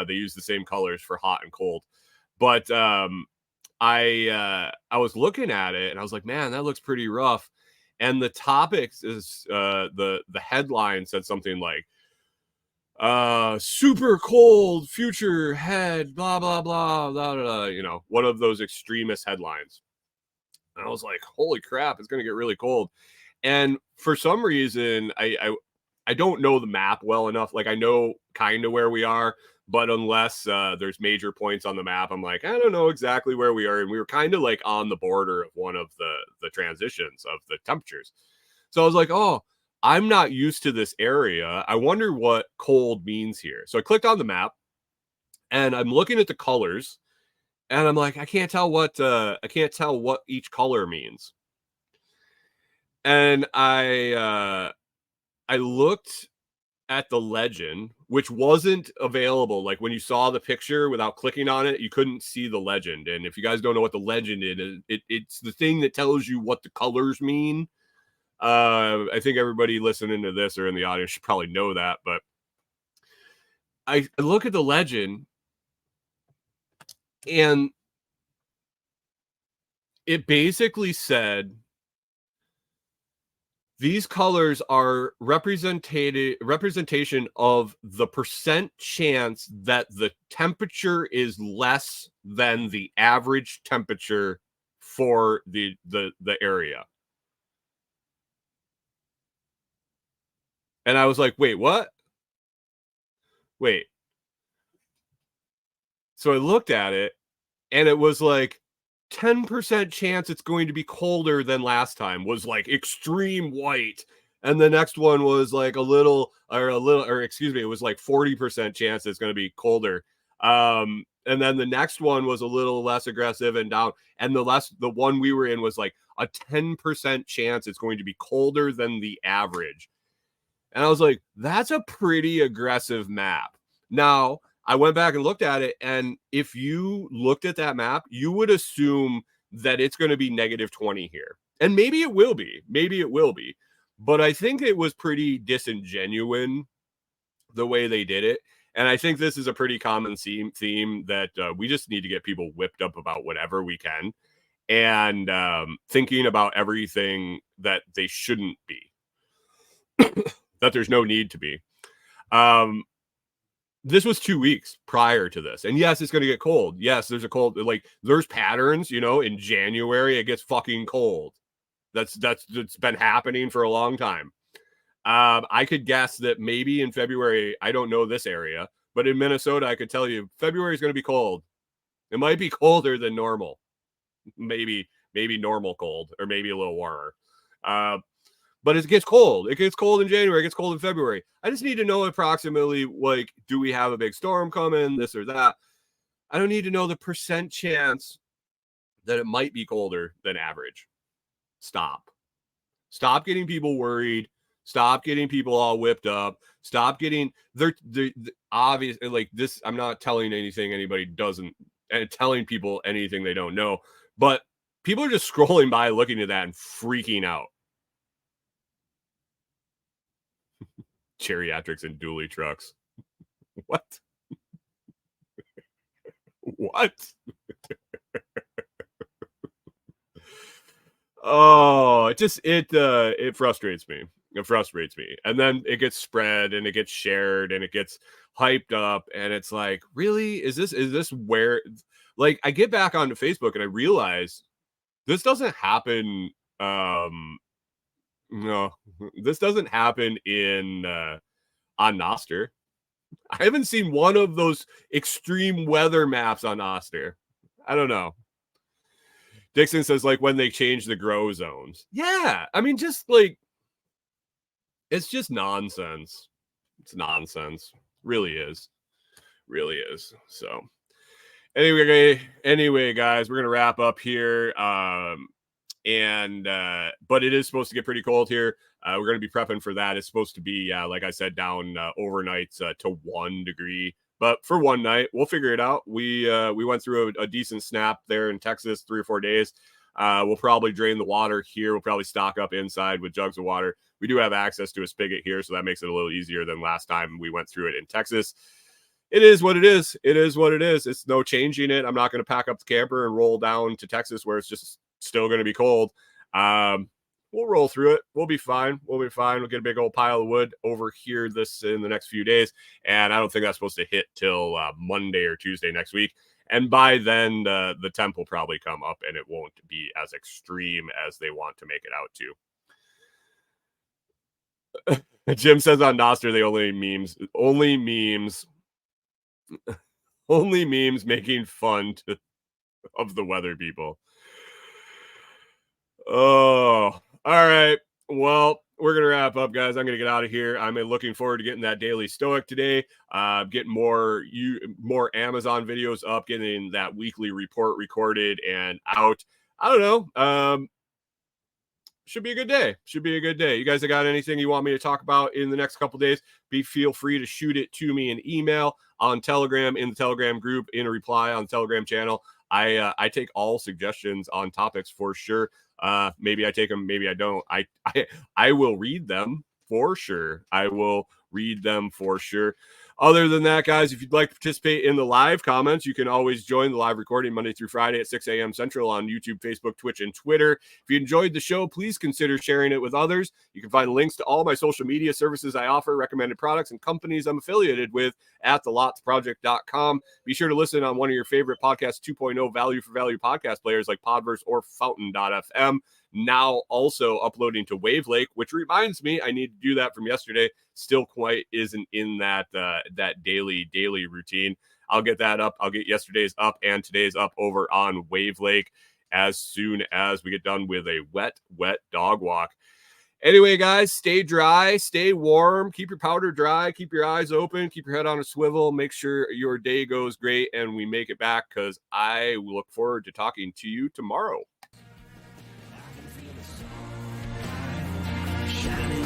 They use the same colors for hot and cold. But I was looking at it and I was like, man, that looks pretty rough. And the topics is the headline said something like super cold future head, blah blah blah blah blah, one of those extremist headlines. And I was like, holy crap, it's gonna get really cold. And for some reason, I don't know the map well enough. Like, I know kind of where we are, but unless there's major points on the map, I'm like, I don't know exactly where we are. And we were kind of like on the border of one of the transitions of the temperatures. So I was like, oh, I'm not used to this area. I wonder what cold means here. So I clicked on the map and I'm looking at the colors and I'm like, I can't tell what each color means. And I looked at the legend, which wasn't available. Like when you saw the picture without clicking on it, you couldn't see the legend. And if you guys don't know what the legend is, it's the thing that tells you what the colors mean. I think everybody listening to this or in the audience should probably know that, but I look at the legend and it basically said these colors are representation of the percent chance that the temperature is less than the average temperature for the area. And I was like, wait, what? Wait. So I looked at it and it was like 10% chance it's going to be colder than last time, was like extreme white. And the next one was like excuse me, it was like 40% chance it's going to be colder. And then the next one was a little less aggressive and down. And the one we were in was like a 10% chance it's going to be colder than the average. And I was like, that's a pretty aggressive map. Now, I went back and looked at it, and if you looked at that map, you would assume that it's going to be -20 here. And maybe it will be. Maybe it will be. But I think it was pretty disingenuous the way they did it. And I think this is a pretty common theme that we just need to get people whipped up about whatever we can and thinking about everything that they shouldn't be, that there's no need to be. This was 2 weeks prior to this. And yes, it's going to get cold. Yes, there's a cold, like there's patterns, in January, it gets fucking cold. That's been happening for a long time. I could guess that maybe in February, I don't know this area, but in Minnesota, I could tell you February is going to be cold. It might be colder than normal. Maybe normal cold, or maybe a little warmer. But it gets cold. It gets cold in January. It gets cold in February. I just need to know approximately, like, do we have a big storm coming, this or that? I don't need to know the percent chance that it might be colder than average. Stop getting people worried. Stop getting people all whipped up. Stop getting they're obvious, like this. I'm not telling anything anybody doesn't, and telling people anything they don't know, but people are just scrolling by, looking at that and freaking out. Geriatrics and dually trucks. What? What? Oh, it frustrates me. It frustrates me. And then it gets spread and it gets shared and it gets hyped up, and it's like, really? Is this where, like, I get back onto Facebook and I realize this doesn't happen. No, this doesn't happen on Noster. I haven't seen one of those extreme weather maps on Noster. I don't know. Dixon says, like, when they change the grow zones. Yeah, I mean, just like, it's just nonsense. It's nonsense. Really is. Really is. So anyway, guys, we're gonna wrap up here. But it is supposed to get pretty cold here. We're going to be prepping for that. It's supposed to be, like I said, down overnight to 1 degree. But for one night, we'll figure it out. We went through a decent snap there in Texas, 3 or 4 days. We'll probably drain the water here. We'll probably stock up inside with jugs of water. We do have access to a spigot here, so that makes it a little easier than last time we went through it in Texas. It is what it is. It is what it is. It's no changing it. I'm not going to pack up the camper and roll down to Texas where it's just still going to be cold. We'll roll through it. We'll be fine. We'll get a big old pile of wood over here in the next few days. And I don't think that's supposed to hit till Monday or Tuesday next week. And by then, the temp will probably come up and it won't be as extreme as they want to make it out to. Jim says on Noster, they only memes making fun of the weather people. Oh, all right. Well, we're going to wrap up, guys. I'm going to get out of here. I'm looking forward to getting that daily stoic today. Getting more Amazon videos up, getting that weekly report recorded and out. I don't know. should be a good day. Should be a good day. You guys have got anything you want me to talk about in the next couple days? Feel free to shoot it to me in email, on Telegram, in the Telegram group, in a reply on the Telegram channel. I take all suggestions on topics for sure. Maybe I take them, maybe I don't. I will read them for sure. I will read them for sure. Other than that, guys, if you'd like to participate in the live comments, you can always join the live recording Monday through Friday at 6 a.m. Central on YouTube, Facebook, Twitch, and Twitter. If you enjoyed the show, please consider sharing it with others. You can find links to all my social media services I offer, recommended products, and companies I'm affiliated with at thelotsproject.com. Be sure to listen on one of your favorite Podcast 2.0 value for value podcast players like Podverse or Fountain.fm. Now also uploading to Wave Lake, which reminds me I need to do that from yesterday. Still quite isn't in that daily routine. I'll get that up. I'll get yesterday's up and today's up over on Wave Lake as soon as we get done with a wet dog walk. Anyway, guys, stay dry, stay warm, keep your powder dry, keep your eyes open, keep your head on a swivel, make sure your day goes great and we make it back, because I look forward to talking to you tomorrow. Shining